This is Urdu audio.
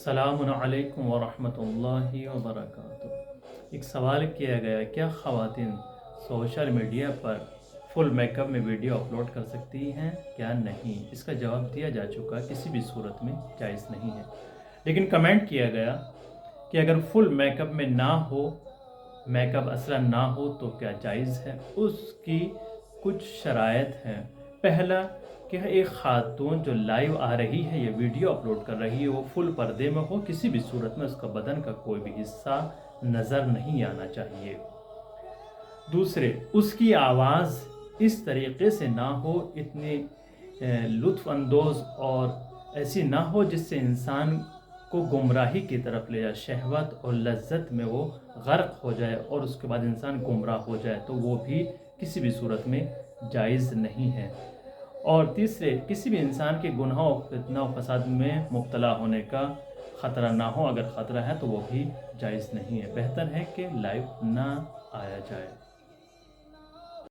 السلام علیکم ورحمۃ اللہ وبرکاتہ۔ ایک سوال کیا گیا، کیا خواتین سوشل میڈیا پر فل میک اپ میں ویڈیو اپلوڈ کر سکتی ہیں کیا نہیں؟ اس کا جواب دیا جا چکا، کسی بھی صورت میں جائز نہیں ہے۔ لیکن کمنٹ کیا گیا کہ اگر فل میک اپ میں نہ ہو، میک اپ اصلا نہ ہو تو کیا جائز ہے؟ اس کی کچھ شرائط ہیں۔ پہلا کہ ایک خاتون جو لائیو آ رہی ہے یا ویڈیو اپلوڈ کر رہی ہے وہ فل پردے میں ہو، کسی بھی صورت میں اس کا بدن کا کوئی بھی حصہ نظر نہیں آنا چاہیے۔ دوسرے، اس کی آواز اس طریقے سے نہ ہو، اتنی لطف اندوز اور ایسی نہ ہو جس سے انسان کو گمراہی کی طرف لے جائے، شہوت اور لذت میں وہ غرق ہو جائے اور اس کے بعد انسان گمراہ ہو جائے، تو وہ بھی کسی بھی صورت میں جائز نہیں ہے۔ اور تیسرے، کسی بھی انسان کے گناہ و فتنہ و فساد میں مبتلا ہونے کا خطرہ نہ ہو، اگر خطرہ ہے تو وہ بھی جائز نہیں ہے۔ بہتر ہے کہ لائیو نہ آیا جائے۔